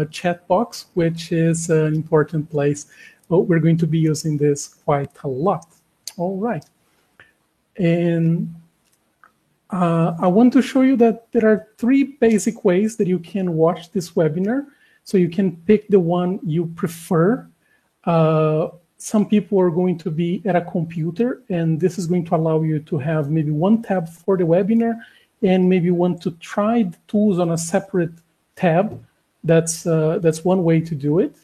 chat box, which is an important place. We're going to be using this quite a lot. All right. And I want to show you that there are 3 basic ways that you can watch this webinar. So you can pick the one you prefer. Some people are going to be at a computer, and this is going to allow you to have maybe one tab for the webinar and maybe want to try the tools on a separate tab. That's one way to do it.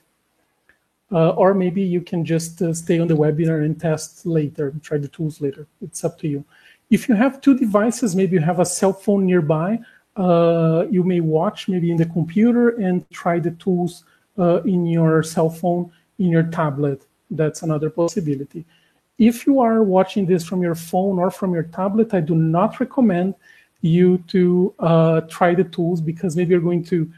Or maybe you can just stay on the webinar and test later, try the tools later. It's up to you. If you have 2 devices, maybe you have a cell phone nearby, you may watch maybe in the computer and try the tools in your cell phone, in your tablet. That's another possibility. If you are watching this from your phone or from your tablet, I do not recommend you to try the tools, because maybe you're going to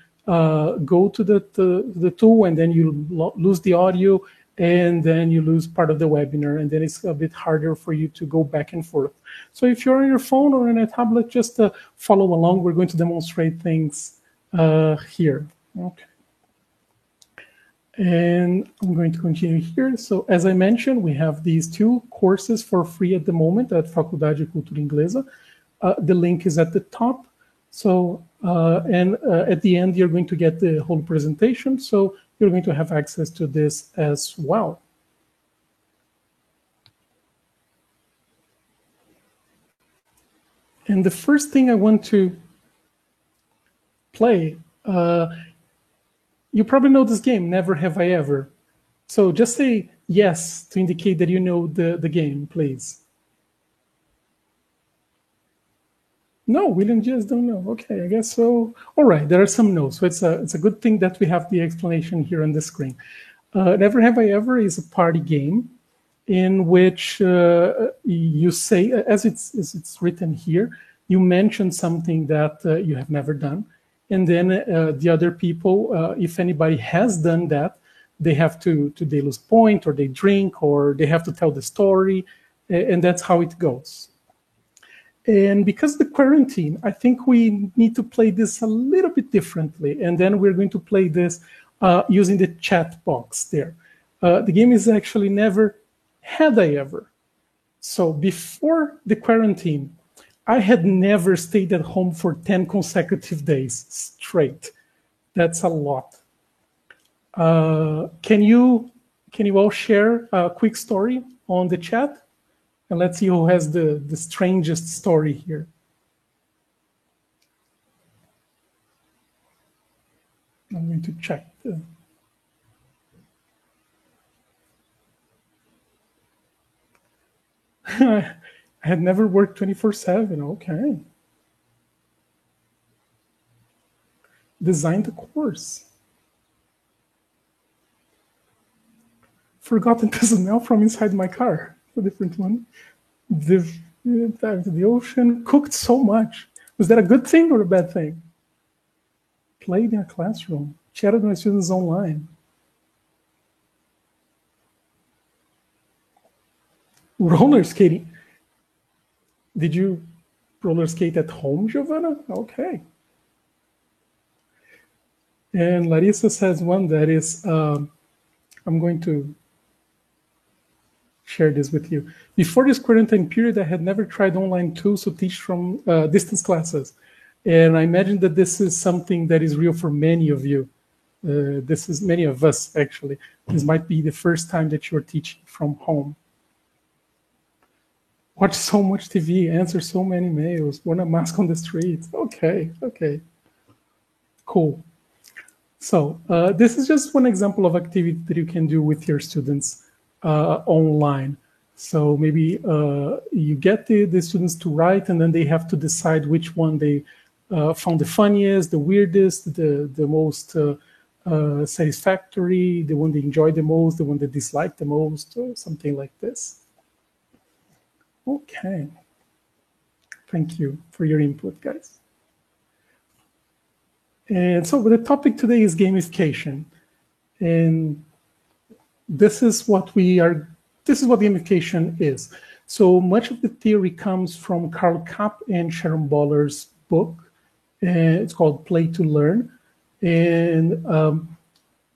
go to the tool and then you lose the audio, and then you lose part of the webinar, and then it's a bit harder for you to go back and forth. So if you're on your phone or on a tablet, just follow along. We're going to demonstrate things here. Okay. And I'm going to continue here. So as I mentioned, we have these 2 courses for free at the moment at Faculdade de Cultura Inglesa. The link is at the top. So, at the end, you're going to get the whole presentation. So you're going to have access to this as well. And the first thing I want to play, you probably know this game, Never Have I Ever. So just say yes to indicate that you know the game, please. No, William just don't know. Okay, I guess so. All right, there are some no's. So it's a good thing that we have the explanation here on the screen. Never Have I Ever is a party game in which you say, as it's written here, you mention something that you have never done. And then the other people, if anybody has done that, they have they lose point, or they drink, or they have to tell the story. And that's how it goes. And because of the quarantine, I think we need to play this a little bit differently. And then we're going to play this using the chat box there. The game is actually Never Had I Ever. So before the quarantine, I had never stayed at home for 10 consecutive days straight. That's a lot. Can you all share a quick story on the chat? And let's see who has the strangest story here. I'm going to check. I had never worked 24/7. Okay. Designed the course. Forgotten the smell from inside my car. A different one. Dive into the ocean. Cooked so much. Was that a good thing or a bad thing? Played in a classroom. Chatted with my students online. Roller skating. Did you roller skate at home, Giovanna? Okay. And Larissa says one that is, I'm going to share this with you. Before this quarantine period, I had never tried online tools to teach from distance classes. And I imagine that this is something that is real for many of you. This is many of us, actually. This might be the first time that you're teaching from home. Watch so much TV, answer so many mails, wear a mask on the streets. Okay, okay. Cool. So this is just one example of activity that you can do with your students online. So maybe you get the students to write, and then they have to decide which one they found the funniest, the weirdest, the most satisfactory, the one they enjoyed the most, the one they disliked the most, or something like this. Okay. Thank you for your input, guys. And so the topic today is gamification. And this is what gamification is. So much of the theory comes from Karl Kapp and Sharon Boller's book. It's called Play to Learn. And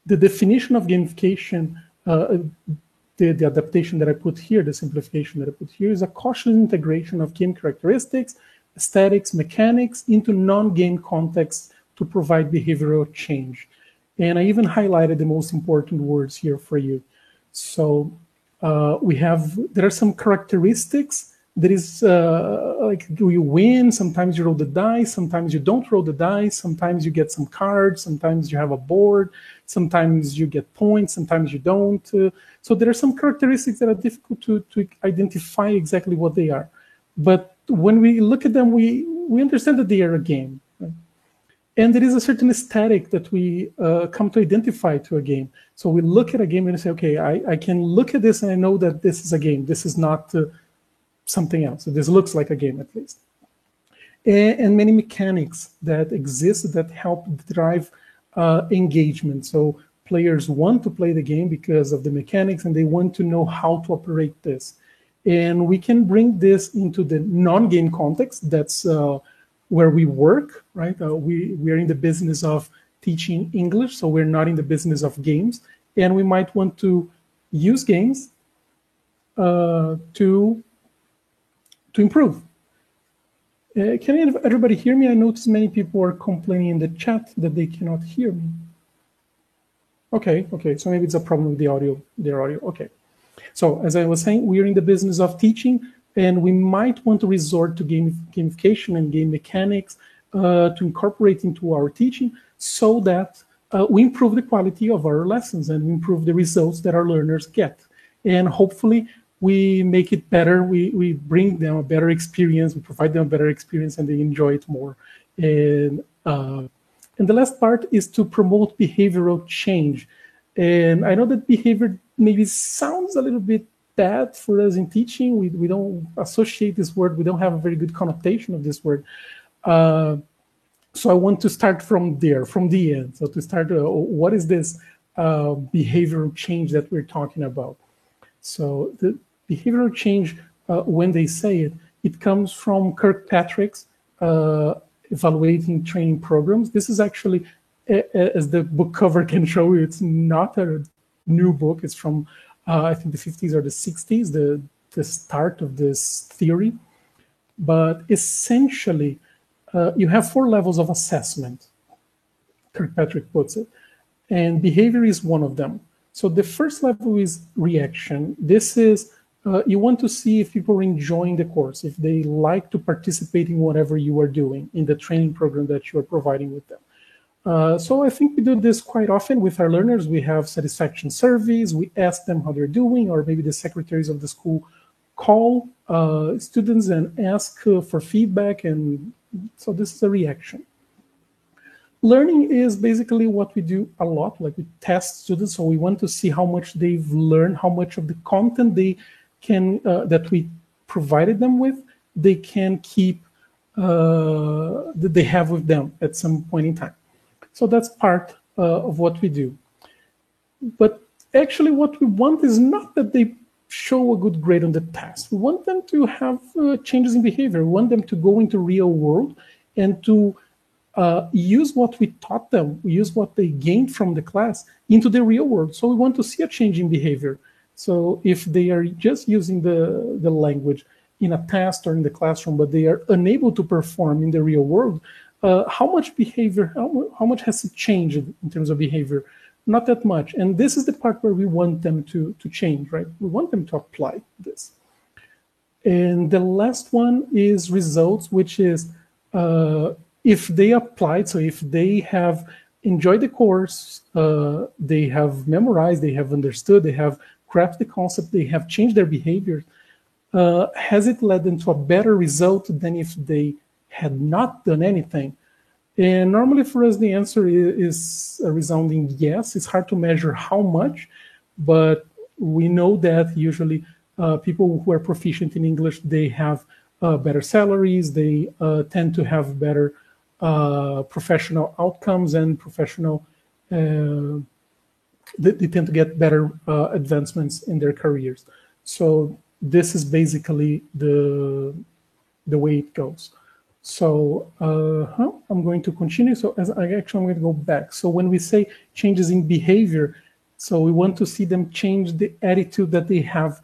the definition of gamification, the adaptation that I put here, the simplification that I put here, is a cautious integration of game characteristics, aesthetics, mechanics into non-game contexts to provide behavioral change. And I even highlighted the most important words here for you. So there are some characteristics. There is like, do you win? Sometimes you roll the dice. Sometimes you don't roll the dice. Sometimes you get some cards. Sometimes you have a board. Sometimes you get points. Sometimes you don't. So there are some characteristics that are difficult to identify exactly what they are. But when we look at them, we understand that they are a game. Right? And there is a certain aesthetic that we come to identify to a game. So we look at a game and say, okay, I can look at this and I know that this is a game. This is not something else. So this looks like a game at least. And many mechanics that exist that help drive engagement. So players want to play the game because of the mechanics and they want to know how to operate this. And we can bring this into the non-game context. That's where we work, right? We are in the business of teaching English, so we're not in the business of games. And we might want to use games to improve. Can everybody hear me? I notice many people are complaining in the chat that they cannot hear me. Okay, so maybe it's a problem with their audio, okay. So as I was saying, we are in the business of teaching, and we might want to resort to gamification and game mechanics to incorporate into our teaching so that we improve the quality of our lessons and improve the results that our learners get. And hopefully we make it better, we bring them a better experience, we provide them a better experience, and they enjoy it more. And the last part is to promote behavioral change. And I know that behavior maybe sounds a little bit bad for us in teaching. We don't associate this word. We don't have a very good connotation of this word. So I want to start from there, from the end. So to start, what is this behavioral change that we're talking about? So the behavioral change, when they say it, it comes from Kirkpatrick's evaluating training programs. This is actually, as the book cover can show you, it's not a new book. It's from, I think, the 50s or the 60s, the start of this theory. But essentially, you have 4 levels of assessment, Kirkpatrick puts it, and behavior is one of them. So the first level is reaction. This is, you want to see if people are enjoying the course, if they like to participate in whatever you are doing in the training program that you are providing with them. So I think we do this quite often with our learners. We have satisfaction surveys. We ask them how they're doing, or maybe the secretaries of the school call students and ask for feedback. And so this is a reaction. Learning is basically what we do a lot, like we test students. So we want to see how much they've learned, how much of the content they can, that we provided them with, they can keep, that they have with them at some point in time. So that's part of what we do. But actually what we want is not that they show a good grade on the test. We want them to have changes in behavior. We want them to go into real world and to use what we taught them, use what they gained from the class into the real world. So we want to see a change in behavior. So if they are just using the language in a test or in the classroom, but they are unable to perform in the real world, how much behavior, how much has it changed in terms of behavior? Not that much. And this is the part where we want them to change, right? We want them to apply this. And the last one is results, which is if they applied, so if they have enjoyed the course, they have memorized, they have understood, they have grasped the concept, they have changed their behavior, has it led them to a better result than if they had not done anything? And normally for us, the answer is a resounding yes. It's hard to measure how much, but we know that usually people who are proficient in English, they have better salaries, they tend to have better professional outcomes and professional, they tend to get better advancements in their careers. So this is basically the way it goes. So I'm going to continue. So I'm going to go back. So when we say changes in behavior, so we want to see them change the attitude that they have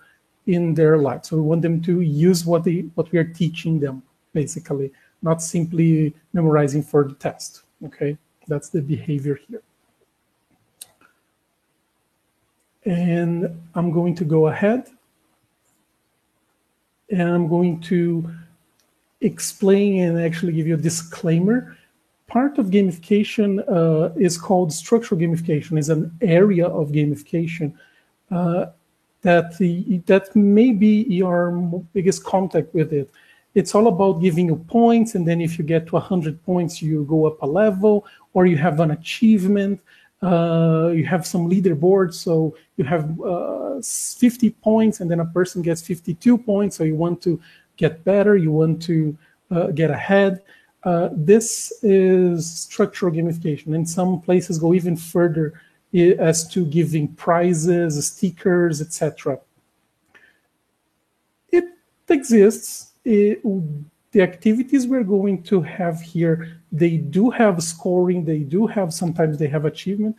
in their life. So we want them to use what we are teaching them, basically, not simply memorizing for the test. Okay, that's the behavior here. And I'm going to go ahead and I'm going to explain and actually give you a disclaimer. Part of gamification is called structural gamification, is an area of gamification that may be your biggest contact with it. It's all about giving you points, and then if you get to 100 points, you go up a level, or you have an achievement. You have some leaderboards, so you have 50 points, and then a person gets 52 points, so you want to get better, you want to get ahead. This is structural gamification, and some places go even further as to giving prizes, stickers, etc. It exists. The activities we're going to have here, they do have scoring, they do have, sometimes they have achievement,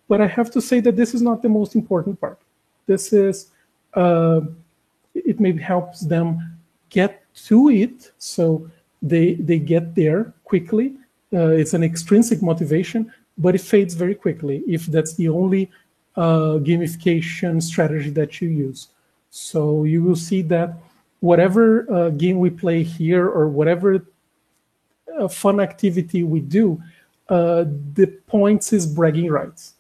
but I have to say that this is not the most important part. This is, it maybe helps them get to it, so they get there quickly. It's an extrinsic motivation, but it fades very quickly if that's the only gamification strategy that you use. So you will see that whatever game we play here or whatever fun activity we do, the points is bragging rights.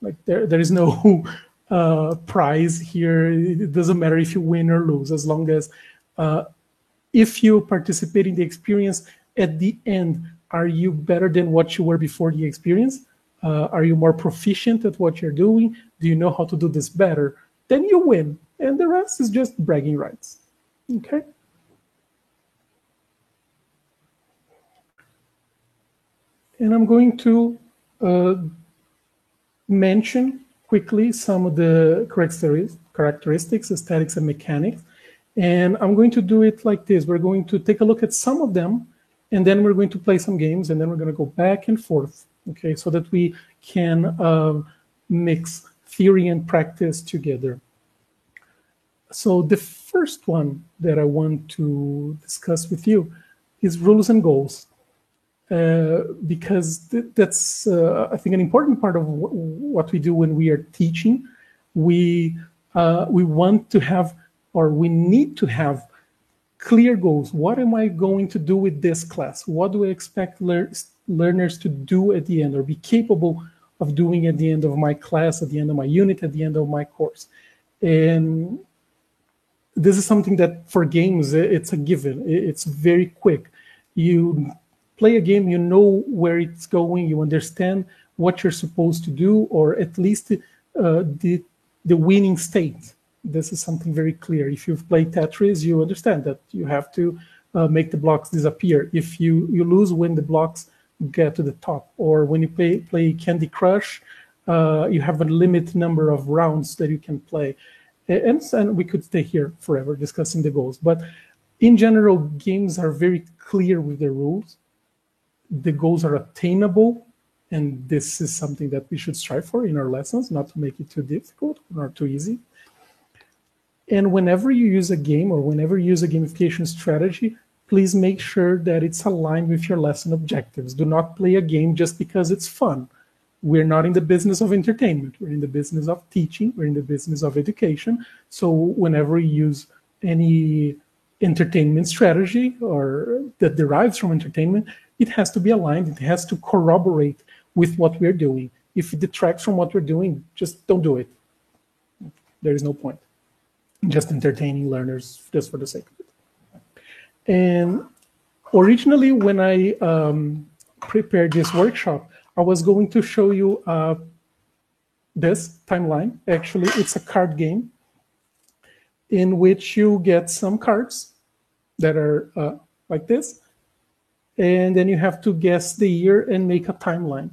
Like there is no prize here. It doesn't matter if you win or lose, as long as if you participate in the experience, at the end, are you better than what you were before the experience? Are you more proficient at what you're doing? Do you know how to do this better? Then you win, and the rest is just bragging rights. Okay. And I'm going to mention quickly some of the characteristics, aesthetics, and mechanics. And I'm going to do it like this. We're going to take a look at some of them, and then we're going to play some games, and then we're going to go back and forth, okay, so that we can mix theory and practice together. So the first one that I want to discuss with you is rules and goals, because that's, I think, an important part of what we do when we are teaching. We want to have, or we need to have, clear goals. What am I going to do with this class? What do I expect learners to do at the end, or be capable of doing at the end of my class, at the end of my unit, at the end of my course? And this is something that for games, it's a given. It's very quick. You play a game, you know where it's going, you understand what you're supposed to do, or at least the winning state. This is something very clear. If you've played Tetris, you understand that you have to make the blocks disappear. If you lose when the blocks get to the top, or when you play Candy Crush, you have a limited number of rounds that you can play. And we could stay here forever discussing the goals. But in general, games are very clear with their rules. The goals are attainable, and this is something that we should strive for in our lessons, not to make it too difficult or too easy. And whenever you use a game, or whenever you use a gamification strategy, please make sure that it's aligned with your lesson objectives. Do not play a game just because it's fun. We're not in the business of entertainment. We're in the business of teaching. We're in the business of education. So whenever you use any entertainment strategy or that derives from entertainment, it has to be aligned. It has to corroborate with what we're doing. If it detracts from what we're doing, just don't do it. There is no point. Just entertaining learners just for the sake of it. And originally, when I prepared this workshop, I was going to show you this timeline. Actually, it's a card game in which you get some cards that are like this, and then you have to guess the year and make a timeline.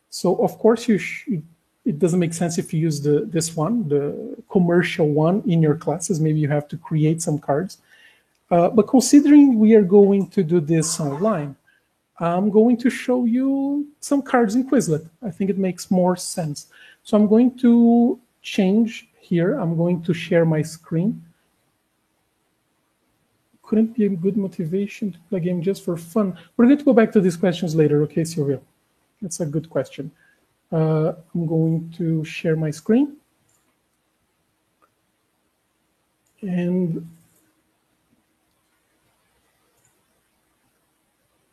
So, of course, it doesn't make sense if you use this one, the commercial one, in your classes. Maybe you have to create some cards. But considering we are going to do this online, I'm going to show you some cards in Quizlet. I think it makes more sense. So I'm going to change here. I'm going to share my screen. Couldn't be a good motivation to play a game just for fun. We're going to go back to these questions later, okay, Silvia? That's a good question. I'm going to share my screen. And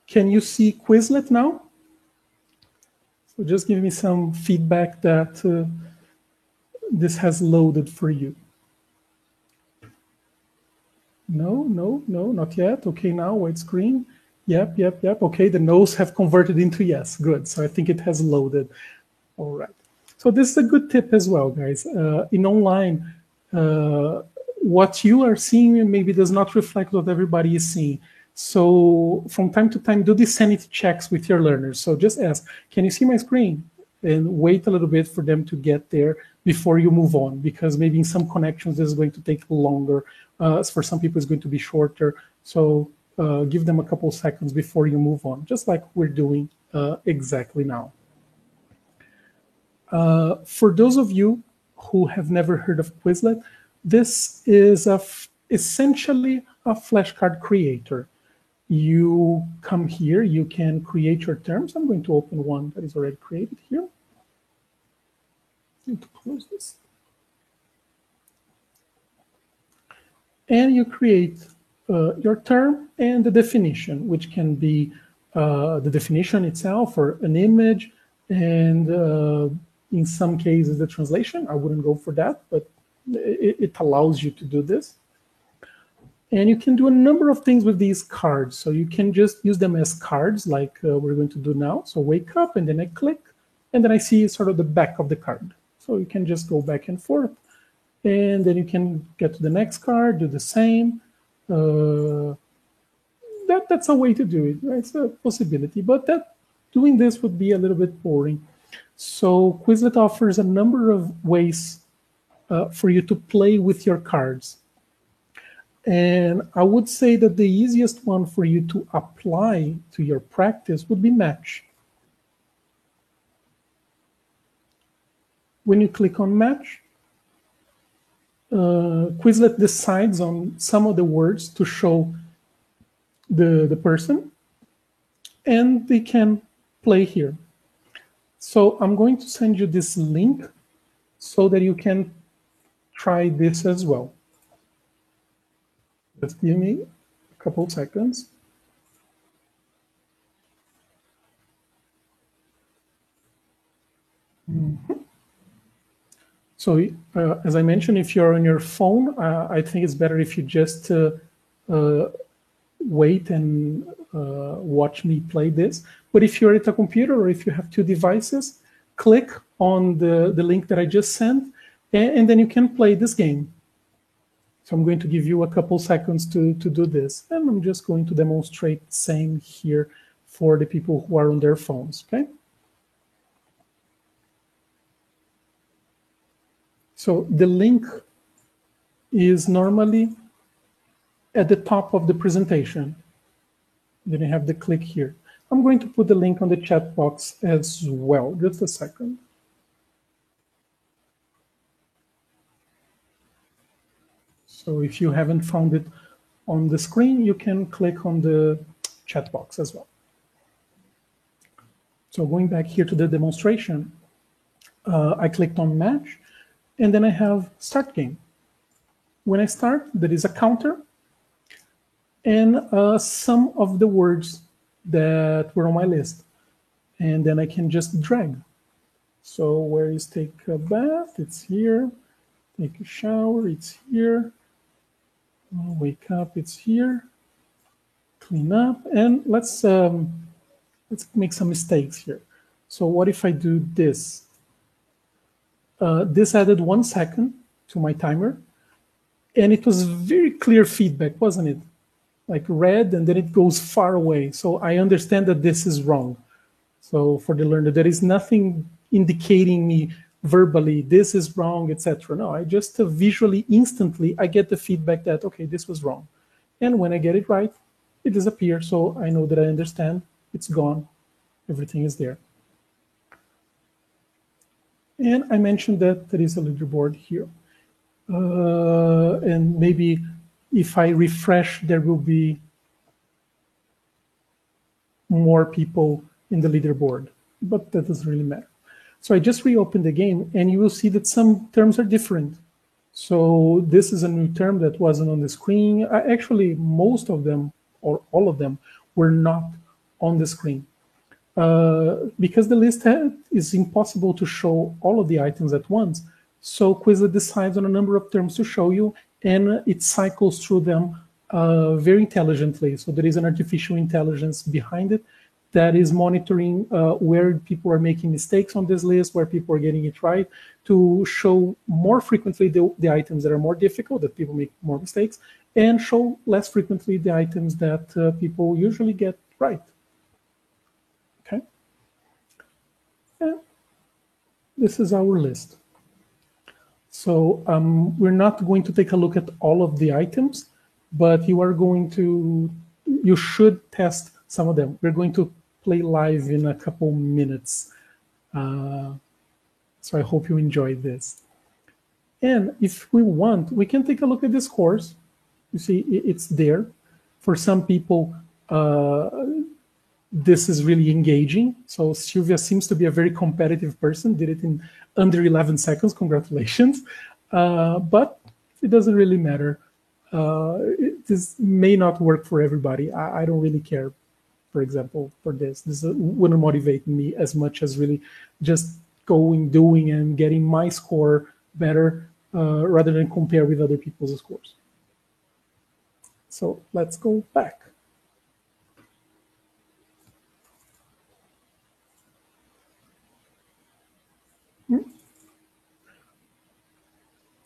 can you see Quizlet now? So just give me some feedback that this has loaded for you. No, not yet. Okay, now white screen. Yep. Okay, the no's have converted into yes. Good. So I think it has loaded. All right. So this is a good tip as well, guys. In online, what you are seeing maybe does not reflect what everybody is seeing. So from time to time, do these sanity checks with your learners. So just ask, can you see my screen? And wait a little bit for them to get there before you move on, because maybe in some connections this is going to take longer. For some people, it's going to be shorter. So give them a couple seconds before you move on, just like we're doing exactly now. For those of you who have never heard of Quizlet, this is essentially a flashcard creator. You come here, you can create your terms. I'm going to open one that is already created here. I need to close this. And you create your term and the definition, which can be the definition itself or an image, and in some cases the translation. I wouldn't go for that, but it allows you to do this. And you can do a number of things with these cards. So you can just use them as cards like we're going to do now. So wake up, and then I click, and then I see sort of the back of the card. So you can just go back and forth, and then you can get to the next card, do the same. That's a way to do it, right? It's a possibility, but doing this would be a little bit boring. So Quizlet offers a number of ways for you to play with your cards. And I would say that the easiest one for you to apply to your practice would be Match. When you click on Match, Quizlet decides on some of the words to show the person, and they can play here. So I'm going to send you this link so that you can try this as well. Just give me a couple seconds. So as I mentioned, if you're on your phone, I think it's better if you just wait and watch me play this. But if you're at a computer or if you have two devices, click on the link that I just sent, and then you can play this game. So I'm going to give you a couple seconds to do this. And I'm just going to demonstrate the same here for the people who are on their phones, okay? So the link is normally at the top of the presentation. Then you have the click here. I'm going to put the link on the chat box as well. Just a second. So if you haven't found it on the screen, you can click on the chat box as well. So going back here to the demonstration, I clicked on Match, and then I have Start Game. When I start, there is a counter and some of the words that were on my list. And then I can just drag. So where is take a bath? It's here. Take a shower, it's here. Wake up, it's here. Clean up, and let's make some mistakes here. So what if I do this? This added 1 second to my timer, and it was very clear feedback, wasn't it? Like red, and then it goes far away. So I understand that this is wrong. So for the learner, there is nothing indicating me verbally, this is wrong, etc. No, I just visually, instantly, I get the feedback that, okay, this was wrong. And when I get it right, it disappears. So I know that I understand. It's gone. Everything is there. And I mentioned that there is a leaderboard here. And maybe if I refresh, there will be more people in the leaderboard, but that doesn't really matter. So I just reopened the game, and you will see that some terms are different. So this is a new term that wasn't on the screen. Actually, most of them, or all of them, were not on the screen. Because the list is impossible to show all of the items at once, so Quizlet decides on a number of terms to show you, and it cycles through them very intelligently. So there is an artificial intelligence behind it that is monitoring where people are making mistakes on this list, where people are getting it right, to show more frequently the items that are more difficult, that people make more mistakes, and show less frequently the items that people usually get right. Okay. And this is our list. So we're not going to take a look at all of the items, but you should test some of them. We're going to play live in a couple minutes. So I hope you enjoy this. And if we want, we can take a look at the scores. You see, it's there. For some people, this is really engaging. So Sylvia seems to be a very competitive person, did it in under 11 seconds, congratulations. But it doesn't really matter. This may not work for everybody. I don't really care, for example, for this. This wouldn't motivate me as much as really just going, doing, and getting my score better rather than compare with other people's scores. So let's go back.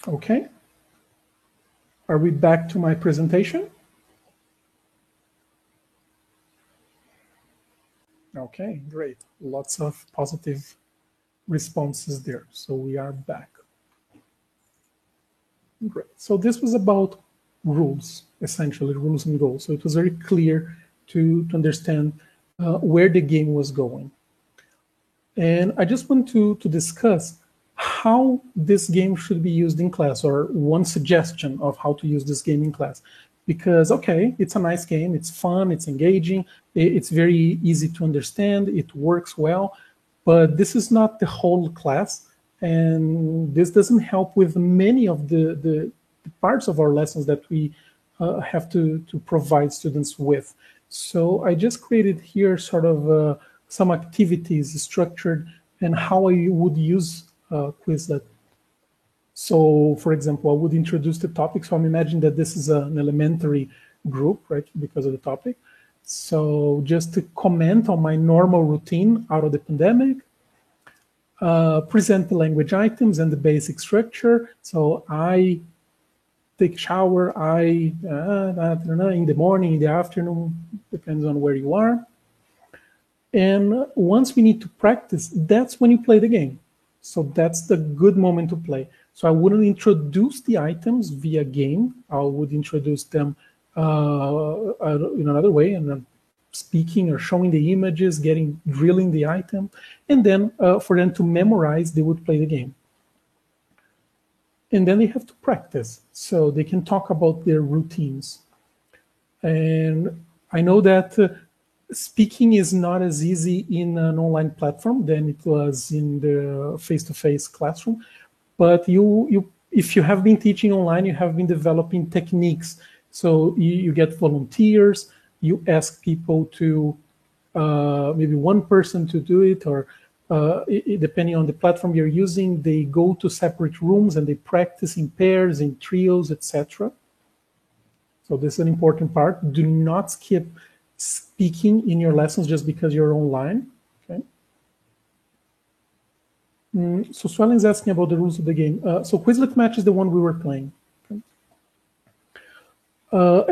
Okay. Are we back to my presentation? Okay, great. Lots of positive responses there. So we are back. Great. So this was about rules, essentially, rules and goals. So it was very clear to understand where the game was going. And I just want to discuss how this game should be used in class, or one suggestion of how to use this game in class. Because, okay, it's a nice game, it's fun, it's engaging, it's very easy to understand, it works well, but this is not the whole class, and this doesn't help with many of the parts of our lessons that we have to provide students with. So I just created here sort of some activities structured and how I would use Quizlet. So, for example, I would introduce the topic. So I'm imagining that this is an elementary group, right, because of the topic. So just to comment on my normal routine out of the pandemic, present the language items and the basic structure. So I take a shower, in the morning, in the afternoon, depends on where you are. And once we need to practice, that's when you play the game. So that's the good moment to play. So I wouldn't introduce the items via game. I would introduce them in another way, and then speaking or showing the images, drilling the item, and then for them to memorize, they would play the game. And then they have to practice, so they can talk about their routines. And I know that speaking is not as easy in an online platform than it was in the face-to-face classroom. But if you have been teaching online, you have been developing techniques. So you get volunteers, you ask people to, maybe one person to do it, or depending on the platform you're using, they go to separate rooms and they practice in pairs, in trios, etc. So this is an important part. Do not skip speaking in your lessons just because you're online. Okay. So Swellen is asking about the rules of the game. So Quizlet Match is the one we were playing. Okay.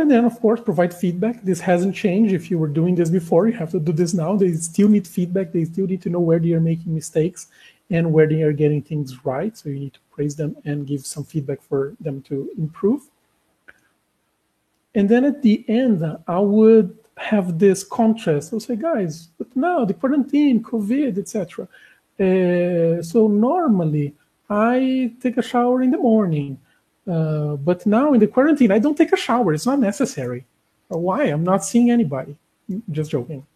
And then, of course, provide feedback. This hasn't changed. If you were doing this before, you have to do this now. They still need feedback. They still need to know where they are making mistakes and where they are getting things right. So you need to praise them and give some feedback for them to improve. And then at the end, I would have this contrast. I'll say, guys, but now the quarantine, COVID, etc. So normally I take a shower in the morning, but now in the quarantine I don't take a shower. It's not necessary. Why? I'm not seeing anybody. Just joking.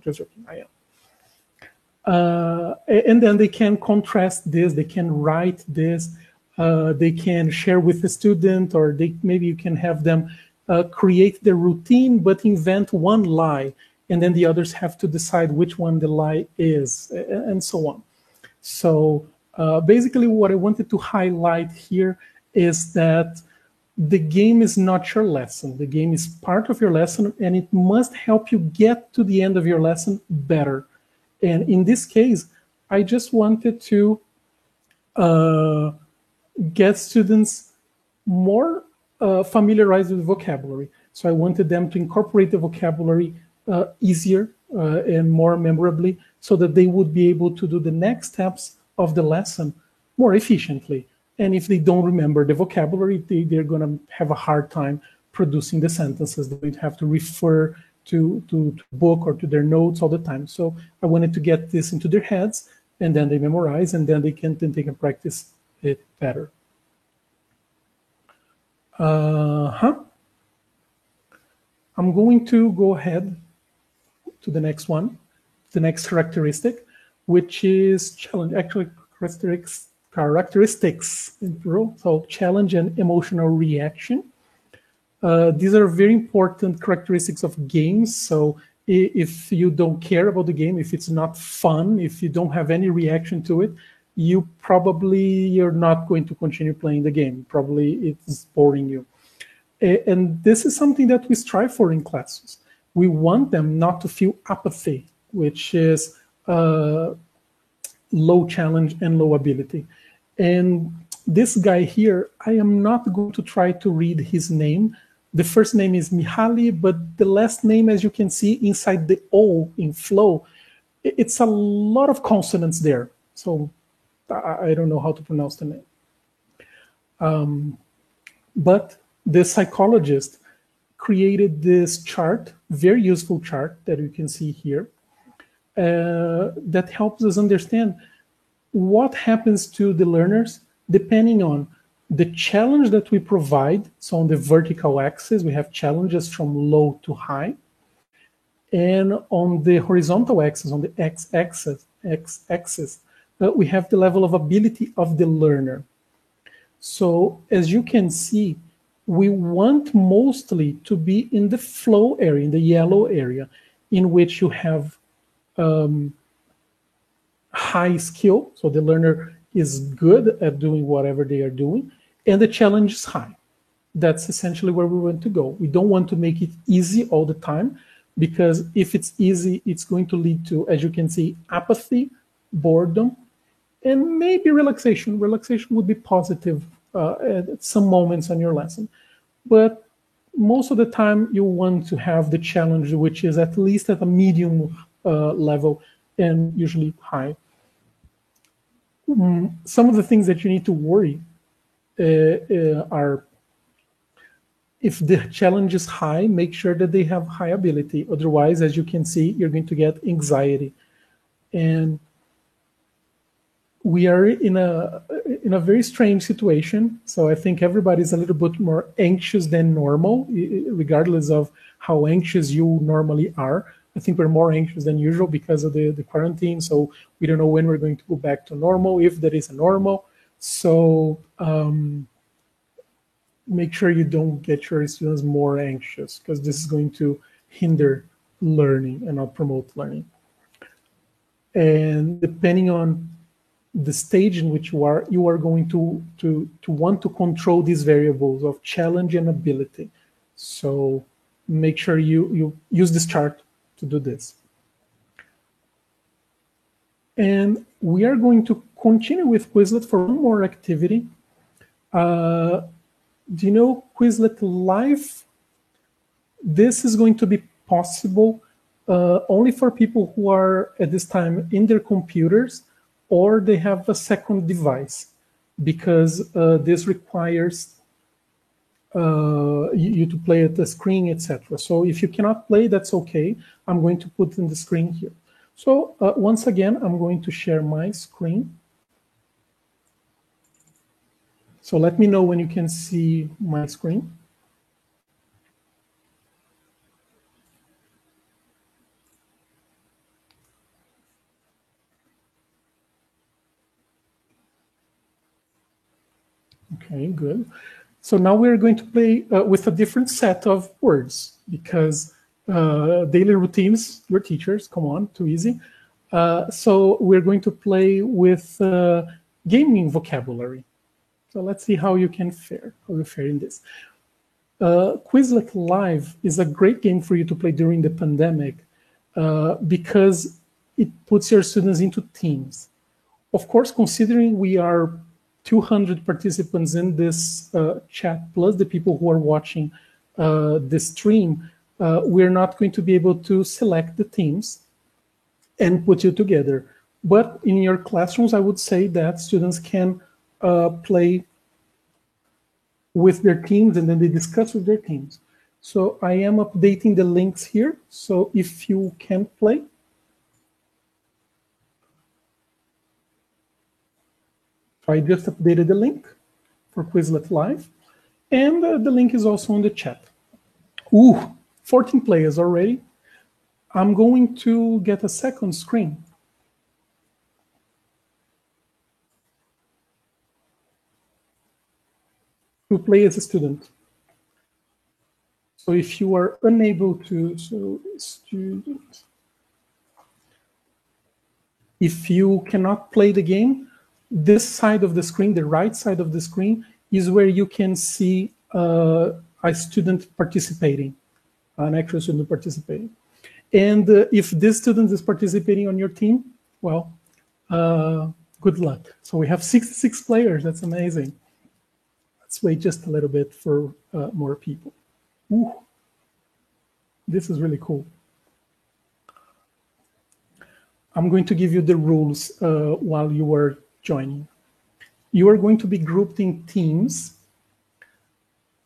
Just joking. I am. And then they can contrast this. They can write this. They can share with the student, or maybe you can have them create the routine but invent one lie, and then the others have to decide which one the lie is, and so on. So basically what I wanted to highlight here is that the game is not your lesson. The game is part of your lesson, and it must help you get to the end of your lesson better. And in this case, I just wanted to get students more familiarized with vocabulary. So I wanted them to incorporate the vocabulary easier and more memorably, so that they would be able to do the next steps of the lesson more efficiently. And if they don't remember the vocabulary, they're going to have a hard time producing the sentences. They would have to refer to book or to their notes all the time. So I wanted to get this into their heads, and then they memorize, and then they can practice it better. I'm going to go ahead to the next one, the next characteristic, which is challenge. Actually, characteristics in plural. So challenge and emotional reaction. These are very important characteristics of games. So if you don't care about the game, if it's not fun, if you don't have any reaction to it, you're not going to continue playing the game. Probably it's boring you. And this is something that we strive for in classes. We want them not to feel apathy, which is low challenge and low ability. And this guy here, I am not going to try to read his name. The first name is Mihaly, but the last name, as you can see inside the O in flow, it's a lot of consonants there. So I don't know how to pronounce the name. But the psychologist created this chart, very useful chart that you can see here, that helps us understand what happens to the learners depending on the challenge that we provide. So on the vertical axis, we have challenges from low to high. And on the horizontal axis, on the x-axis, we have the level of ability of the learner. So as you can see, we want mostly to be in the flow area, in the yellow area, in which you have high skill. So the learner is good at doing whatever they are doing, and the challenge is high. That's essentially where we want to go. We don't want to make it easy all the time, because if it's easy, it's going to lead to, as you can see, apathy, boredom, and maybe relaxation. Relaxation would be positive at some moments on your lesson. But most of the time, you want to have the challenge, which is at least at a medium level, and usually high. Some of the things that you need to worry are, if the challenge is high, make sure that they have high ability. Otherwise, as you can see, you're going to get anxiety. And we are in a very strange situation. So I think everybody's a little bit more anxious than normal, regardless of how anxious you normally are. I think we're more anxious than usual because of the quarantine. So we don't know when we're going to go back to normal, if there is a normal. So make sure you don't get your students more anxious, because this is going to hinder learning and not promote learning. And depending on the stage in which you are going to want to control these variables of challenge and ability. So make sure you use this chart to do this. And we are going to continue with Quizlet for one more activity. Do you know Quizlet Live? This is going to be possible only for people who are at this time in their computers, or they have a second device, because this requires you to play at the screen, etc. So if you cannot play, that's okay. I'm going to put in the screen here. So once again, I'm going to share my screen. So let me know when you can see my screen. Okay, good. So now we're going to play with a different set of words because daily routines, you're teachers, come on, too easy. So we're going to play with gaming vocabulary. So let's see how you can fare, in this. Quizlet Live is a great game for you to play during the pandemic because it puts your students into teams. Of course, considering we are 200 participants in this chat, plus the people who are watching the stream, we're not going to be able to select the teams and put you together. But in your classrooms, I would say that students can play with their teams and then they discuss with their teams. So I am updating the links here. So if you can play, I just updated the link for Quizlet Live, and the link is also on the chat. Ooh, 14 players already. I'm going to get a second screen. To play as a student. So if you are unable to, student. If you cannot play the game, this side of the screen, the right side of the screen, is where you can see a student participating, an actual student participating. And if this student is participating on your team, well, good luck. So we have 66 players. That's amazing. Let's wait just a little bit for more people. Ooh, this is really cool. I'm going to give you the rules while you are joining. You are going to be grouped in teams,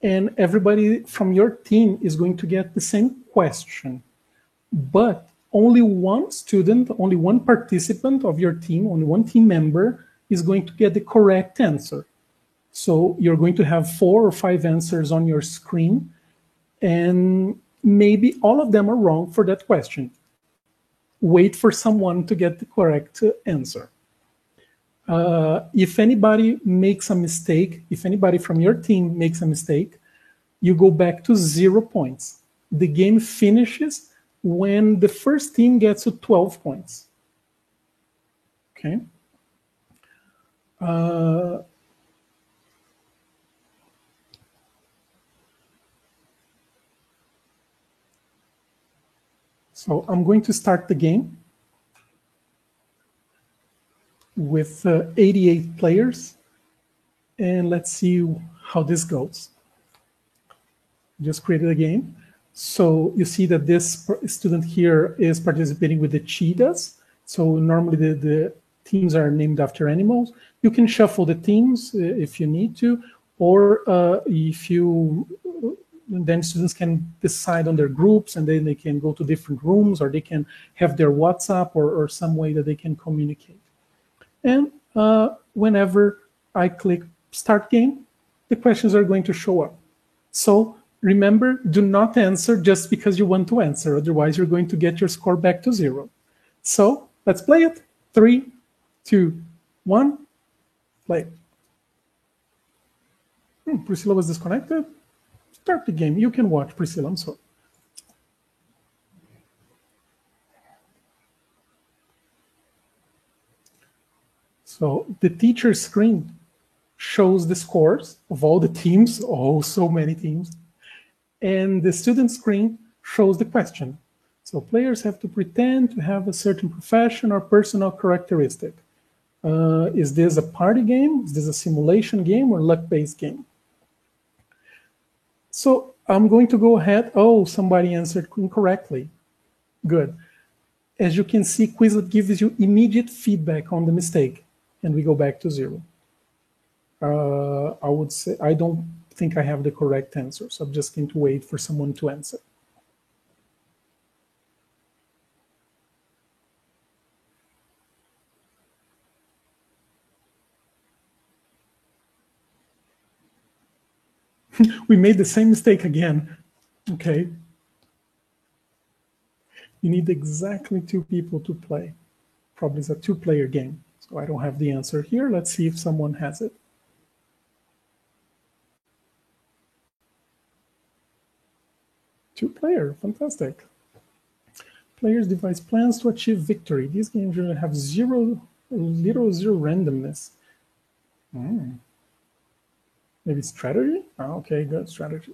and everybody from your team is going to get the same question. But only one student, only one participant of your team, only one team member is going to get the correct answer. So you're going to have 4 or 5 answers on your screen, and maybe all of them are wrong for that question. Wait for someone to get the correct answer. If anybody makes a mistake, if anybody from your team makes a mistake, you go back to 0 points. The game finishes when the first team gets to 12 points. Okay. So I'm going to start the game with 88 players, and let's see how this goes. Just created a game. So you see that this student here is participating with the cheetahs. So normally the teams are named after animals. You can shuffle the teams if you need to, or if you, then students can decide on their groups, and then they can go to different rooms, or they can have their WhatsApp or some way that they can communicate. And whenever I click start game, the questions are going to show up. So remember, do not answer just because you want to answer. Otherwise, you're going to get your score back to 0. So let's play it. 3, 2, 1, play. Priscilla was disconnected. Start the game. You can watch, Priscilla. I'm sorry. So the teacher screen shows the scores of all the teams. Oh, so many teams. And the student screen shows the question. So players have to pretend to have a certain profession or personal characteristic. Is this a party game? Is this a simulation game or luck-based game? So I'm going to go ahead. Oh, somebody answered incorrectly. Good. As you can see, Quizlet gives you immediate feedback on the mistake, and we go back to 0. I would say I don't think I have the correct answer. So I'm just going to wait for someone to answer. We made the same mistake again. Okay. You need exactly 2 people to play. Probably it's a 2-player game. So I don't have the answer here. Let's see if someone has it. Two-player, fantastic. Players devise plans to achieve victory. These games usually have zero randomness. Maybe strategy? Oh, okay, good strategy.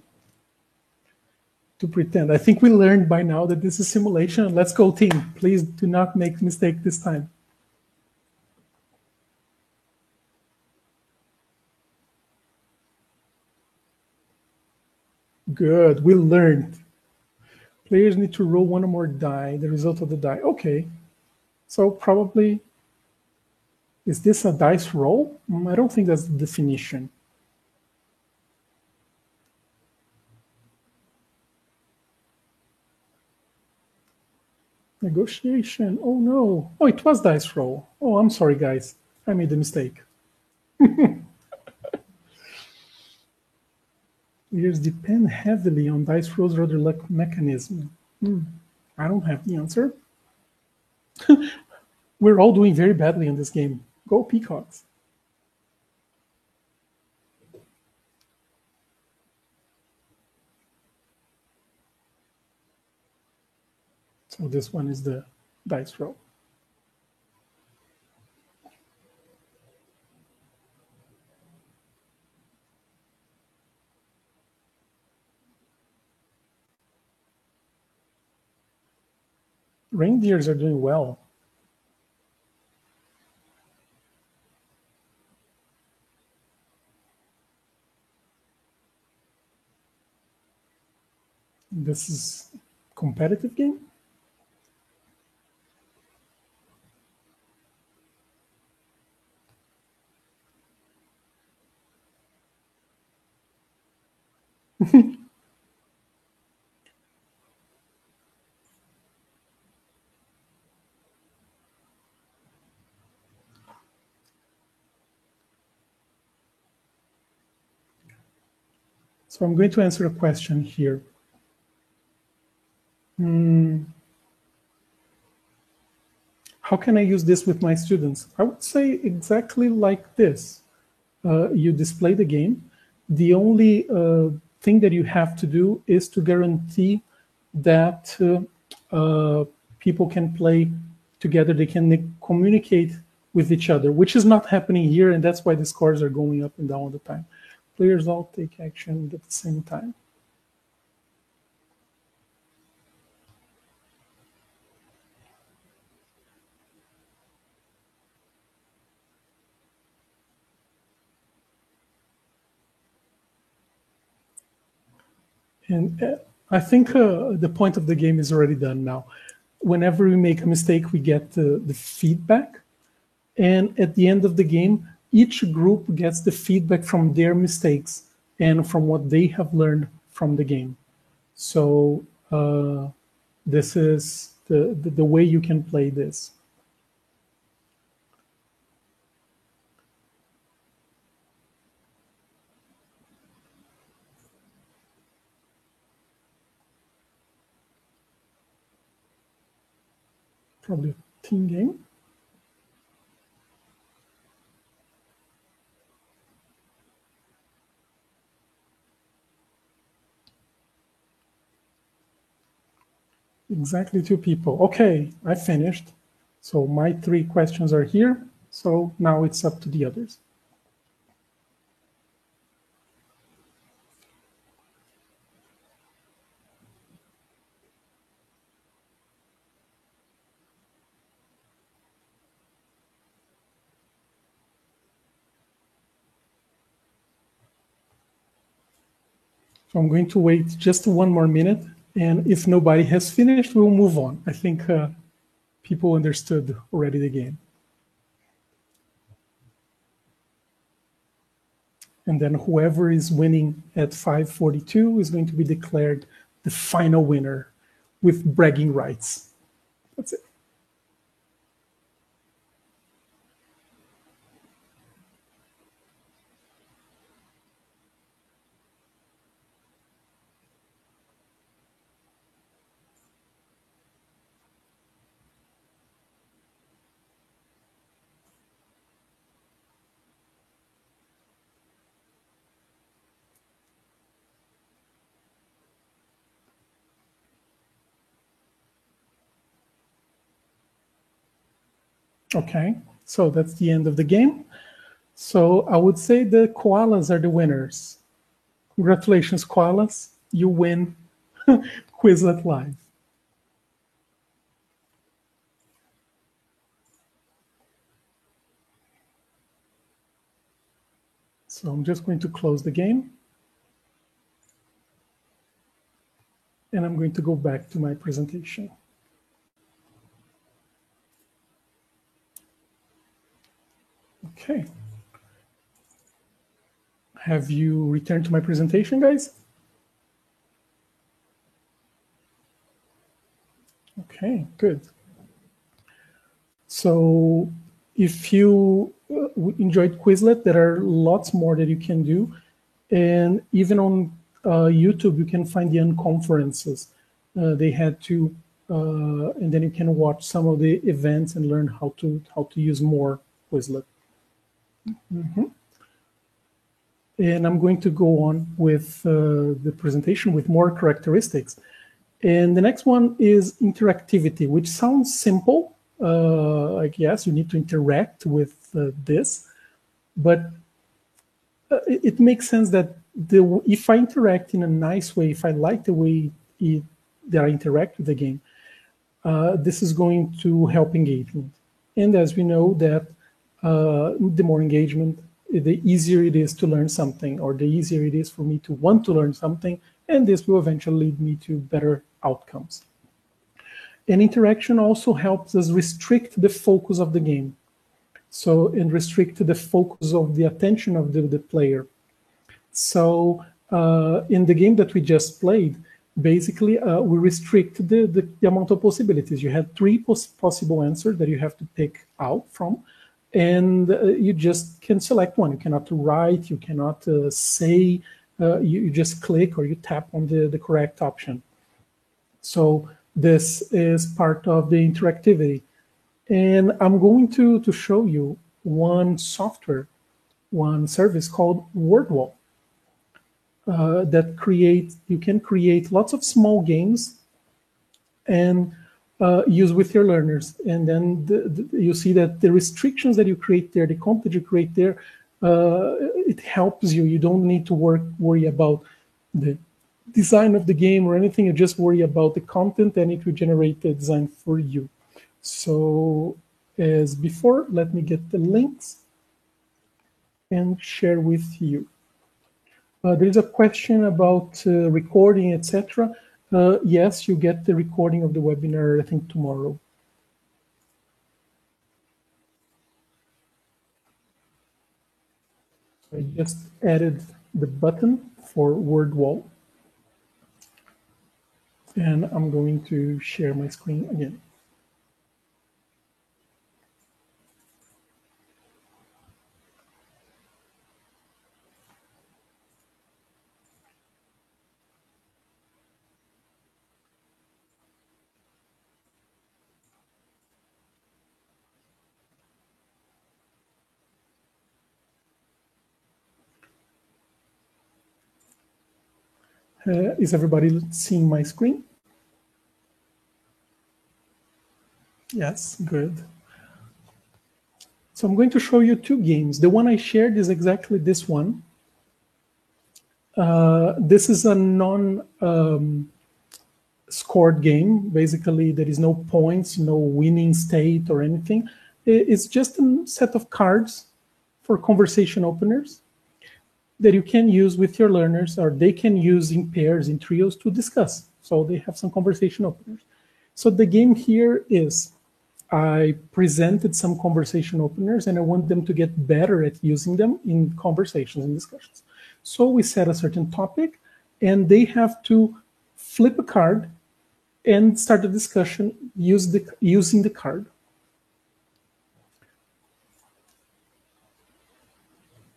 To pretend. I think we learned by now that this is simulation. Let's go, team. Please do not make a mistake this time. Good, we learned. Players need to roll 1 or more die, the result of the die. Okay, so probably, is this a dice roll? I don't think that's the definition. Negotiation, oh no. Oh, it was dice roll. Oh, I'm sorry, guys. I made a mistake. Players depend heavily on dice rolls or other luck mechanism. I don't have the answer. We're all doing very badly in this game. Go Peacocks. So this one is the dice roll. Reindeers are doing well. This is competitive game. So I'm going to answer a question here. How can I use this with my students? I would say exactly like this. You display the game. The only thing that you have to do is to guarantee that people can play together. They can communicate with each other, which is not happening here, and that's why the scores are going up and down all the time. Players all take action at the same time. And I think the point of the game is already done now. Whenever we make a mistake, we get the feedback. And at the end of the game, each group gets the feedback from their mistakes and from what they have learned from the game. So this is the way you can play this. Probably a team game. Exactly 2 people. Okay, I finished. So my 3 questions are here. So now it's up to the others. So I'm going to wait just 1 more minute. And if nobody has finished, we'll move on. I think people understood already the game. And then whoever is winning at 542 is going to be declared the final winner with bragging rights. That's it. Okay, so that's the end of the game. So I would say the koalas are the winners. Congratulations, koalas. You win Quizlet Live. So I'm just going to close the game. And I'm going to go back to my presentation. Okay. Have you returned to my presentation, guys? Okay, good. So if you enjoyed Quizlet, there are lots more that you can do. And even on YouTube, you can find the unconferences. They had to, and then you can watch some of the events and learn how to use more Quizlet. And I'm going to go on with the presentation with more characteristics. And the next one is interactivity, which sounds simple. Like, yes, you need to interact with this, but it makes sense that if I interact in a nice way, if I like the way that I interact with the game, this is going to help engagement. And as we know that the more engagement, the easier it is to learn something, or the easier it is for me to want to learn something, and this will eventually lead me to better outcomes. And interaction also helps us restrict the focus of the game. So, and restrict the focus of the attention of the player. So in the game that we just played, basically we restrict the amount of possibilities. You had 3 possible answers that you have to pick out from, and you just can select one. You cannot write, you cannot say, you just click or you tap on the correct option. So this is part of the interactivity. And I'm going to show you one software, one service called WordWall that you can create lots of small games and use with your learners. And then you see that the restrictions that you create there, the content you create there, it helps you. You don't need to worry about the design of the game or anything. You just worry about the content and it will generate the design for you. So as before, let me get the links and share with you. There is a question about recording, etc. Yes, you get the recording of the webinar, I think, tomorrow. I just added the button for WordWall. And I'm going to share my screen again. Is everybody seeing my screen? Yes, good. So I'm going to show you 2 games. The one I shared is exactly this one. This is a non-scored game. Basically, there is no points, no winning state or anything. It's just a set of cards for conversation openers that you can use with your learners, or they can use in pairs, in trios to discuss. So they have some conversation openers. So the game here is, I presented some conversation openers, and I want them to get better at using them in conversations and discussions. So we set a certain topic, and they have to flip a card and start a discussion using the card.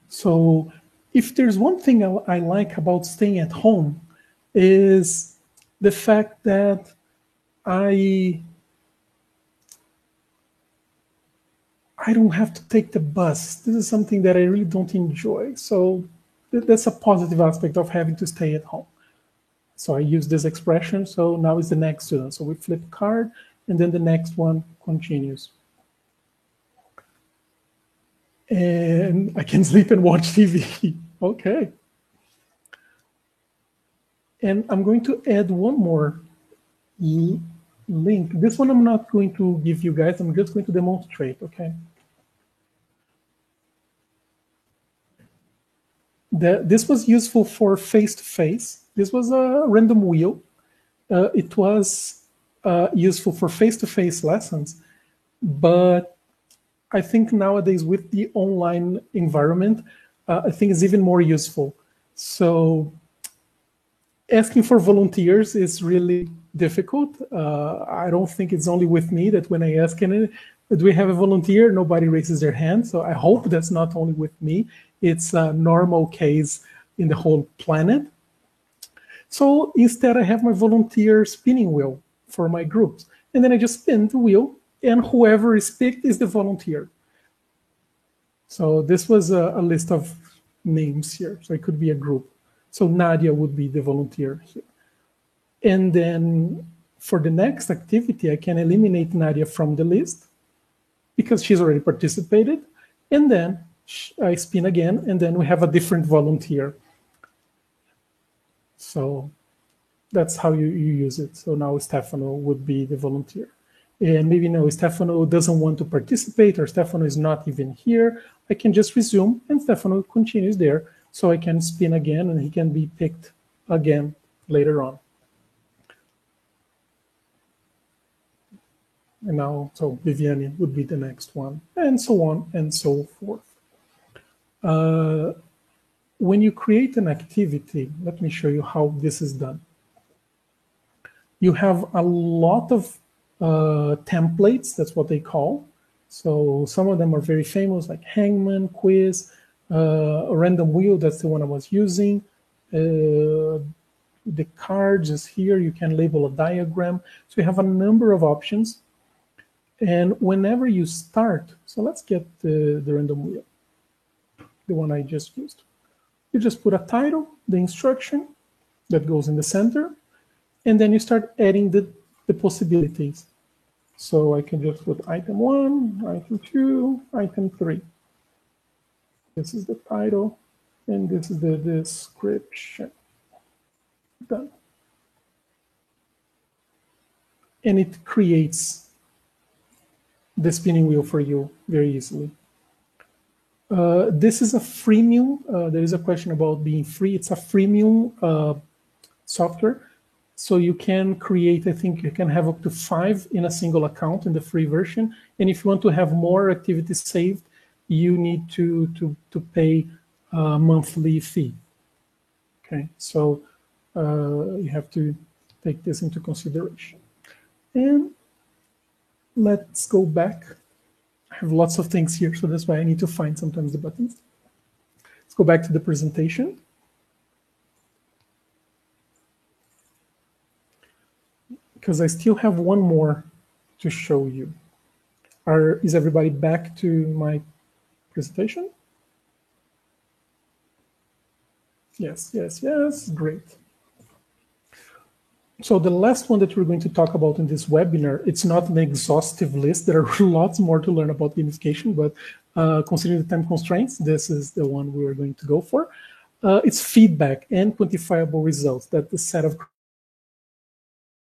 So if there's one thing I like about staying at home is the fact that I don't have to take the bus. This is something that I really don't enjoy. So that's a positive aspect of having to stay at home. So I use this expression. So now is the next student. So we flip a card, and then the next one continues. And I can sleep and watch TV. Okay. And I'm going to add one more link. This one I'm not going to give you guys. I'm just going to demonstrate, okay? This was useful for face-to-face. This was a random wheel. It was useful for face-to-face lessons, but I think nowadays with the online environment, I think it's even more useful. So asking for volunteers is really difficult. I don't think it's only with me that when I ask, do we have a volunteer? Nobody raises their hand. So I hope that's not only with me. It's a normal case in the whole planet. So instead, I have my volunteer spinning wheel for my groups. And then I just spin the wheel, and whoever is picked is the volunteer. So this was a list of names here. So it could be a group. So Nadia would be the volunteer here. And then for the next activity, I can eliminate Nadia from the list because she's already participated. And then I spin again, and then we have a different volunteer. So that's how you use it. So now Stefano would be the volunteer. And maybe no, Stefano doesn't want to participate, or Stefano is not even here. I can just resume, and Stefano continues there. So I can spin again, and he can be picked again later on. And now, so Viviane would be the next one, and so on and so forth. When you create an activity, let me show you how this is done. You have a lot of templates, that's what they call. So some of them are very famous, like Hangman, Quiz, a random wheel, that's the one I was using. The cards is here, you can label a diagram. So you have a number of options. And whenever you start, so let's get the random wheel, the one I just used. You just put a title, the instruction that goes in the center, and then you start adding the possibilities. So I can just put item 1, item 2, item 3. This is the title, and this is the description. Done. And it creates the spinning wheel for you very easily. This is a freemium. There is a question about being free. It's a freemium software. So you can create, I think you can have up to 5 in a single account in the free version. And if you want to have more activities saved, you need to pay a monthly fee. Okay, so you have to take this into consideration. And let's go back. I have lots of things here, so that's why I need to find sometimes the buttons. Let's go back to the presentation. Because I still have one more to show you. Is everybody back to my presentation? Yes, yes, yes, great. So the last one that we're going to talk about in this webinar, it's not an exhaustive list. There are lots more to learn about gamification, but considering the time constraints, this is the one we are going to go for. It's feedback and quantifiable results. That's the set of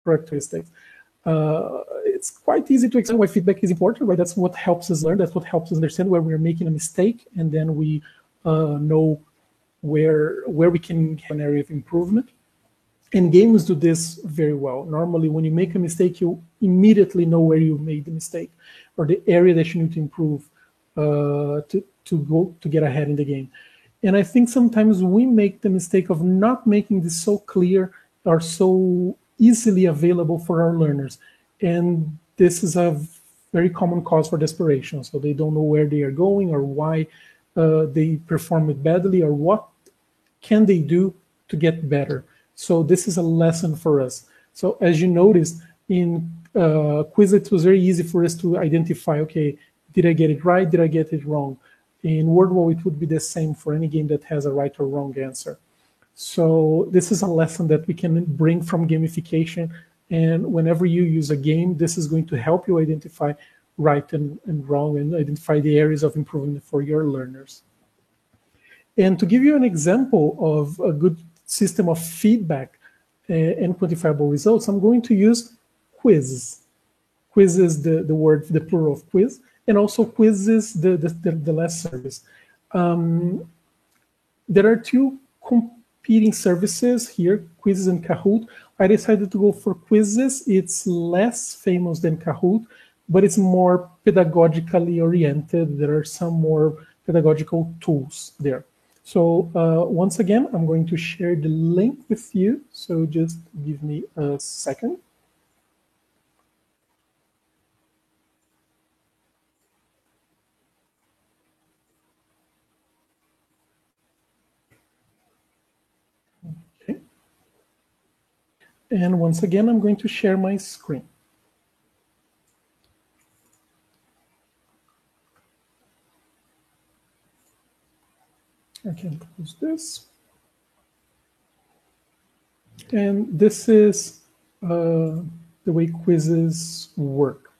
characteristics. It's quite easy to explain why feedback is important, right? That's what helps us learn. That's what helps us understand where we're making a mistake, and then we know where we can have an area of improvement. And games do this very well. Normally, when you make a mistake, you immediately know where you made the mistake or the area that you need to improve to get ahead in the game. And I think sometimes we make the mistake of not making this so clear or so easily available for our learners. And this is a very common cause for desperation. So they don't know where they are going or why they perform it badly or what can they do to get better. So this is a lesson for us. So as you noticed in Quizlet, it was very easy for us to identify, okay, did I get it right? Did I get it wrong? In WordWall, it would be the same for any game that has a right or wrong answer. So this is a lesson that we can bring from gamification. And whenever you use a game, this is going to help you identify right and wrong and identify the areas of improvement for your learners. And to give you an example of a good system of feedback and quantifiable results, I'm going to use quizzes. Quiz is the word, the plural of quiz, and also quizzes, the last service. There are two competing services here, Quizzes and Kahoot. I decided to go for Quizzes. It's less famous than Kahoot, but it's more pedagogically oriented. There are some more pedagogical tools there. So once again, I'm going to share the link with you. So just give me a second. Okay. And once again, I'm going to share my screen. I can close this. And this is the way quizzes work.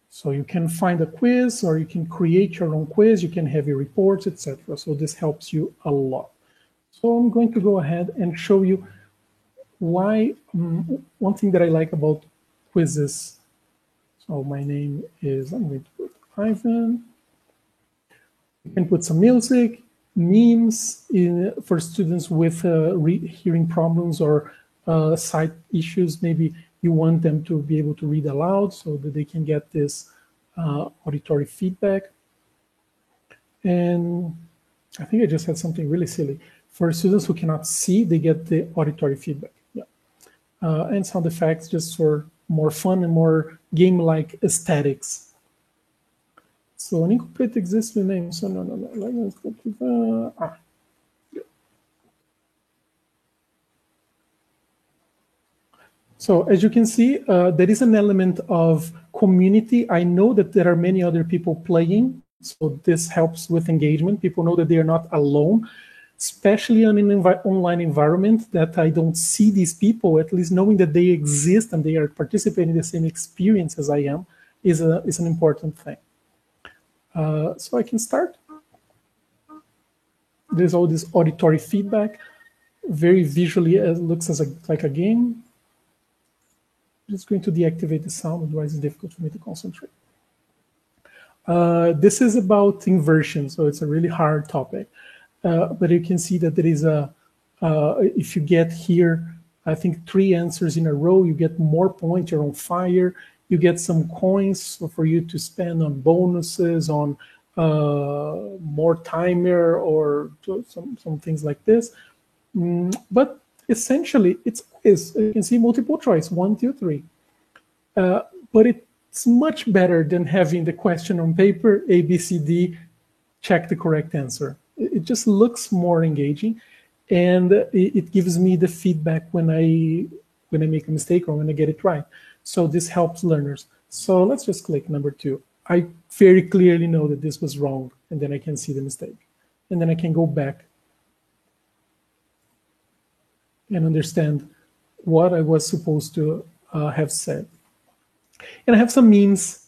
So you can find a quiz or you can create your own quiz, you can have your reports, etc. So this helps you a lot. So I'm going to go ahead and show you why, one thing that I like about quizzes. So my name is, I'm going to put Ivan. You can put some music, memes for students with hearing problems or sight issues. Maybe you want them to be able to read aloud so that they can get this auditory feedback. And I think I just had something really silly. For students who cannot see, they get the auditory feedback. Yeah. And sound effects just for more fun and more game-like aesthetics. So an incomplete existing name. So no. So as you can see, there is an element of community. I know that there are many other people playing, so this helps with engagement. People know that they are not alone, especially on an online environment that I don't see these people. At least knowing that they exist and they are participating in the same experience as I am is an important thing. So I can start. There's all this auditory feedback. Very visually, it looks like a game. I'm just going to deactivate the sound, otherwise it's difficult for me to concentrate. This is about inversion, so it's a really hard topic. But you can see that there is if you get here, I think 3 answers in a row, you get more points, you're on fire. You get some coins for you to spend on bonuses, on more timer, or some things like this. But essentially, it's quiz. You can see multiple choice, 1, 2, 3. But it's much better than having the question on paper, A, B, C, D, check the correct answer. It just looks more engaging, and it gives me the feedback when I make a mistake or when I get it right. So this helps learners. So let's just click number 2. I very clearly know that this was wrong, and then I can see the mistake. And then I can go back and understand what I was supposed to have said. And I have some memes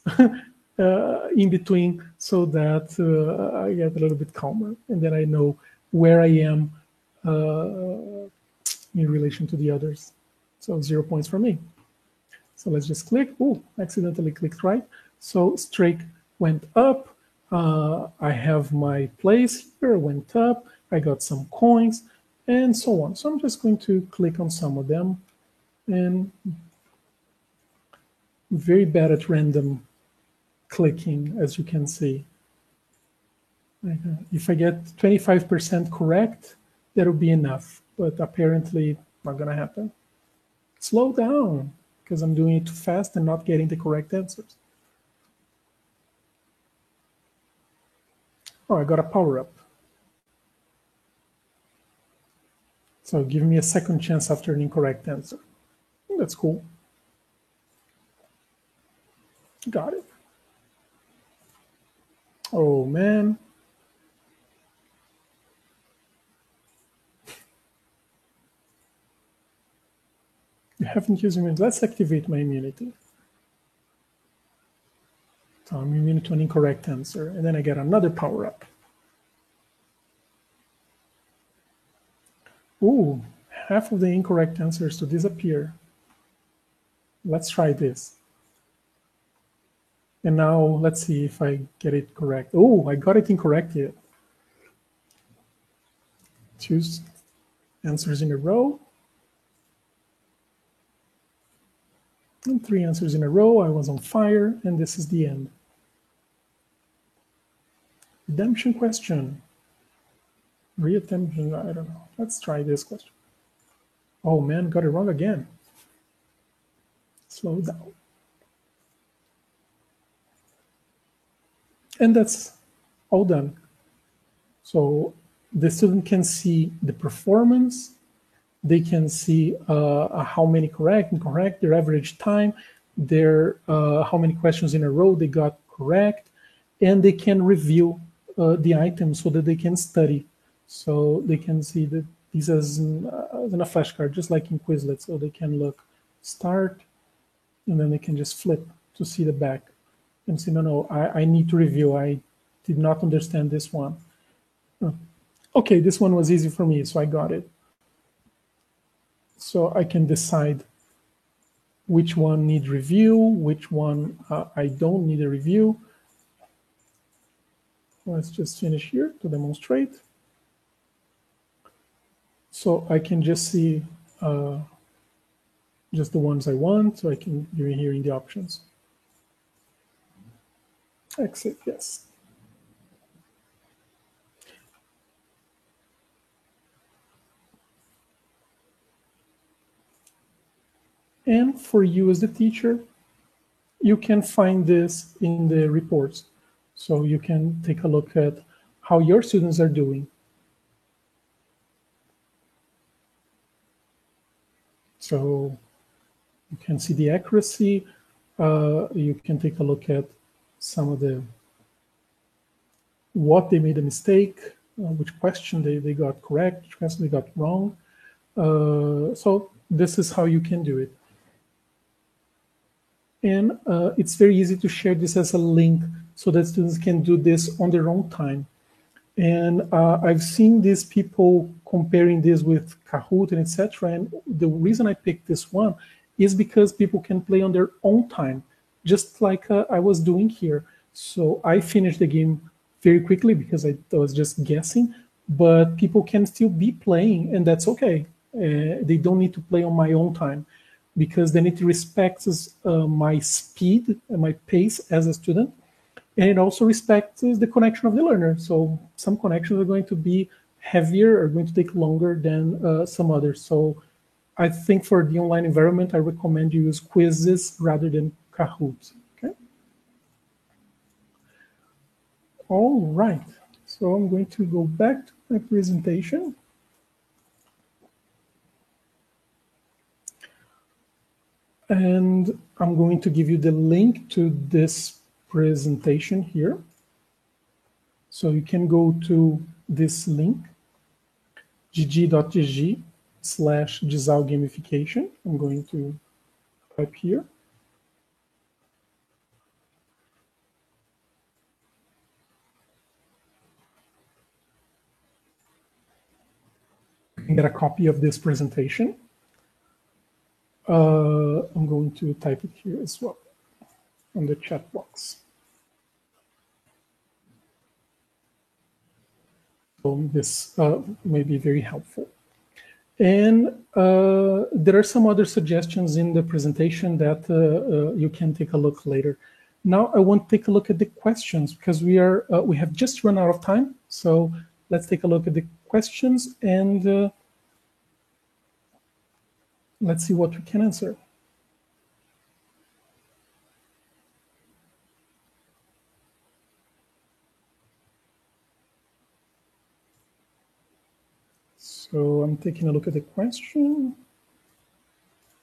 in between so that I get a little bit calmer, and then I know where I am in relation to the others. So 0 points for me. So let's just click. Oh, accidentally clicked right. So streak went up. I have my place here, went up. I got some coins. and so on. So I'm just going to click on some of them, and I'm very bad at random clicking, as you can see. If I get 25% correct, that'll be enough, but apparently not gonna happen. Slow down, because I'm doing it too fast and not getting the correct answers. Oh, I got a power-up. So give me a second chance after an incorrect answer. That's cool. Got it. Oh, man. You haven't used immunity. Let's activate my immunity. So I'm immune to an incorrect answer, and then I get another power-up. Ooh, half of the incorrect answers to disappear. Let's try this. And now let's see if I get it correct. Oh, I got it incorrect yet. Choose answers in a row. And 3 answers in a row. I was on fire, and this is the end. Redemption question. Reattention, I don't know. Let's try this question. Oh man, got it wrong again. Slow down. And that's all done. So the student can see the performance, they can see how many correct, incorrect, their average time, their how many questions in a row they got correct, and they can review the items so that they can study. So they can see that these as in a flashcard, just like in Quizlet. So they can look start, and then they can just flip to see the back and say, no, I need to review. I did not understand this one. Okay, this one was easy for me, so I got it. So I can decide which one needs review, which one I don't need a review. Let's just finish here to demonstrate. So I can just see just the ones I want, so I can do it here in the options. Exit, yes. And for you as the teacher, you can find this in the reports. So you can take a look at how your students are doing. So you can see the accuracy. You can take a look at some of the what they made a mistake, which question they got correct, which question they got wrong. So this is how you can do it. And it's very easy to share this as a link so that students can do this on their own time. And I've seen these people comparing this with Kahoot and etc. And the reason I picked this one is because people can play on their own time, just like I was doing here. So I finished the game very quickly because I was just guessing, but people can still be playing, and that's okay. They don't need to play on my own time, because then it respects my speed and my pace as a student, and it also respects the connection of the learner. So some connections are going to be heavier, are going to take longer than some others. So I think for the online environment, I recommend you use Quizzes rather than Kahoot. Okay. All right. So I'm going to go back to my presentation. And I'm going to give you the link to this presentation here. So you can go to this link, gg.gg/GisalGamification. I'm going to type here. You can get a copy of this presentation. I'm going to type it here as well on the chat box. So this may be very helpful. And there are some other suggestions in the presentation that you can take a look later. Now I want to take a look at the questions because we have just run out of time. So let's take a look at the questions and let's see what we can answer. So I'm taking a look at the question.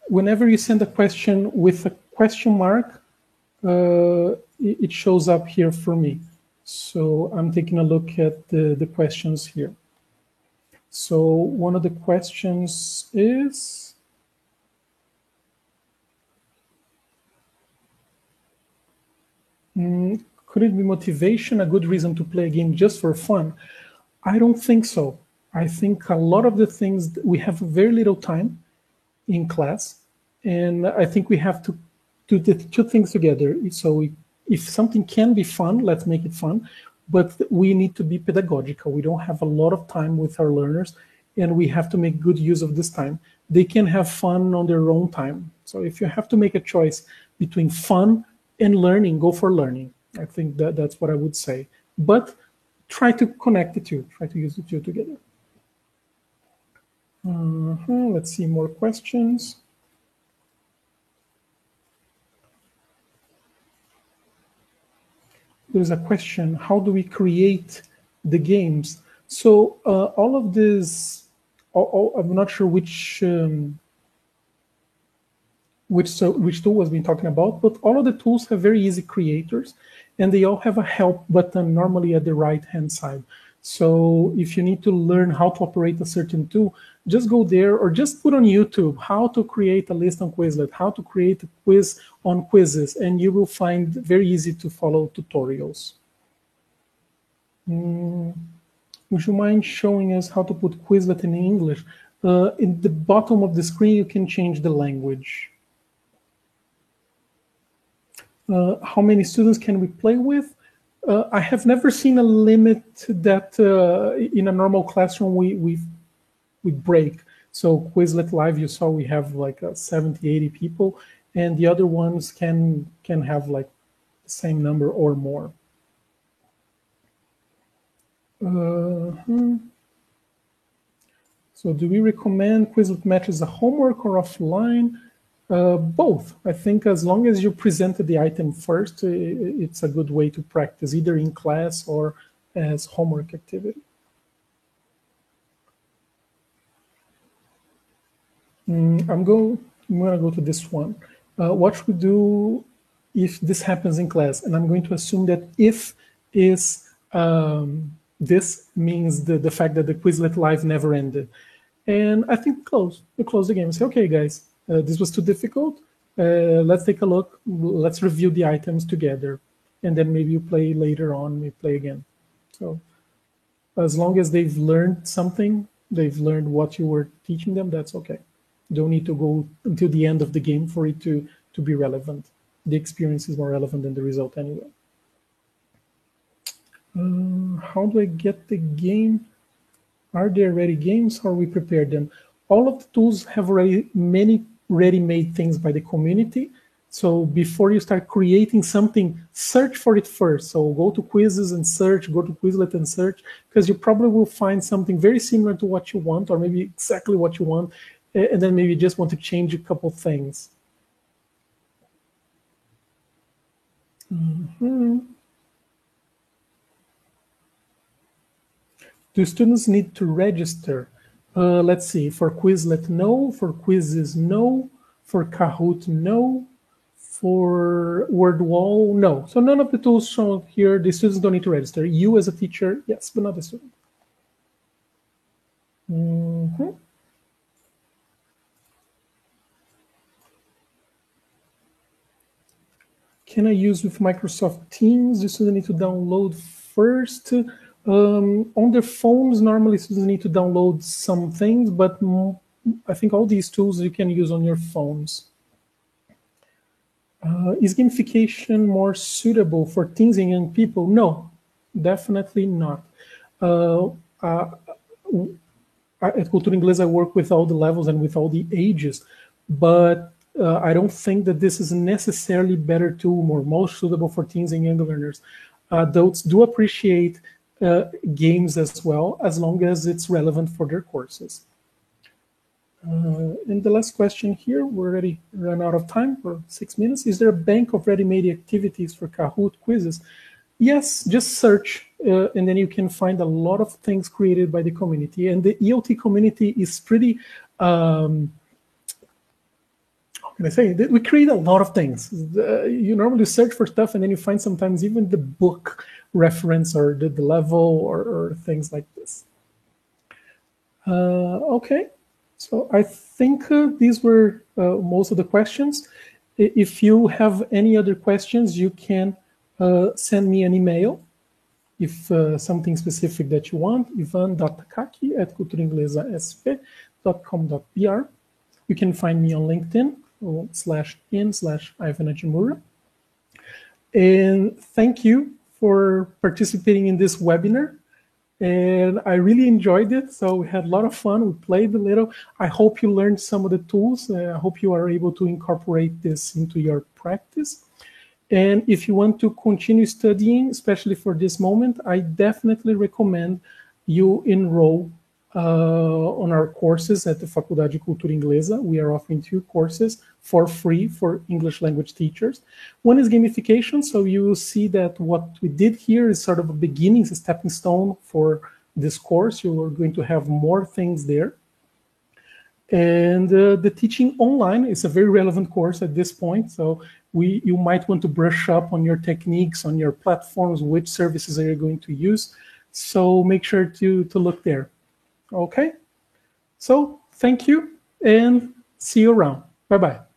Whenever you send a question with a question mark, it shows up here for me. So I'm taking a look at the questions here. So one of the questions is, could it be motivation a good reason to play a game just for fun? I don't think so. I think a lot of the things, we have very little time in class, and I think we have to do the two things together. So if something can be fun, let's make it fun, but we need to be pedagogical. We don't have a lot of time with our learners, and we have to make good use of this time. They can have fun on their own time. So if you have to make a choice between fun and learning, go for learning. I think that's what I would say. But try to connect the two, try to use the two together. Let's see more questions. There's a question, how do we create the games? So all of this, I'm not sure which tool was being talking about, but all of the tools have very easy creators, and they all have a help button normally at the right-hand side. So if you need to learn how to operate a certain tool, just go there or just put on YouTube how to create a list on Quizlet, how to create a quiz on quizzes, and you will find very easy to follow tutorials. Would you mind showing us how to put Quizlet in English? In the bottom of the screen, you can change the language. How many students can we play with? I have never seen a limit that in a normal classroom we break. So Quizlet Live, you saw we have like 70, 80 people, and the other ones can have like the same number or more. So do we recommend Quizlet Match as a homework or offline? Both. I think as long as you presented the item first, it's a good way to practice either in class or as homework activity. I'm going to go to this one. What should we do if this happens in class? And I'm going to assume that if is this means the fact that the Quizlet Live never ended. And I think we close the game and say, okay, guys, this was too difficult. Let's take a look. Let's review the items together. And then maybe you play later on, we play again. So as long as they've learned something, they've learned what you were teaching them, that's okay. Don't need to go until the end of the game for it to be relevant. The experience is more relevant than the result anyway. How do I get the game? Are there ready games or we prepare them? All of the tools have already many ready-made things by the community. So before you start creating something, search for it first. So go to quizzes and search, go to Quizlet and search, because you probably will find something very similar to what you want, or maybe exactly what you want, and then maybe you just want to change a couple things. Do students need to register? Let's see, for Quizlet, no. For quizzes, no. For Kahoot, no. For WordWall, no. So none of the tools shown here, the students don't need to register. You as a teacher, yes, but not the student. Can I use with Microsoft Teams? The student need to download first. On their phones, normally students need to download some things, but I think all these tools you can use on your phones. Is gamification more suitable for teens and young people? No, definitely not. at Cultura Inglesa, I work with all the levels and with all the ages, but I don't think that this is necessarily better tool or most suitable for teens and younger learners. Adults do appreciate games as well, as long as it's relevant for their courses. And the last question here, we're already run out of time for 6 minutes. Is there a bank of ready-made activities for Kahoot quizzes? Yes, just search, and then you can find a lot of things created by the community. And the ELT community is pretty, how can I say? We create a lot of things. You normally search for stuff, and then you find sometimes even the book reference or the level or things like this. Okay. So I think these were most of the questions. If you have any other questions, you can send me an email if something specific that you want, ivan.takaki@culturainglesasp.com.br. You can find me on LinkedIn /in/Ivan Ajimura. And thank you for participating in this webinar. And I really enjoyed it. So we had a lot of fun. We played a little. I hope you learned some of the tools. I hope you are able to incorporate this into your practice. And if you want to continue studying, especially for this moment, I definitely recommend you enroll on our courses at the Faculdade de Cultura Inglesa. We are offering 2 courses for free for English language teachers. One is gamification, so you will see that what we did here is sort of a beginning, a stepping stone for this course. You are going to have more things there. And the teaching online is a very relevant course at this point, so you might want to brush up on your techniques, on your platforms, which services are you going to use. So make sure to look there. Okay, so thank you and see you around. Bye-bye.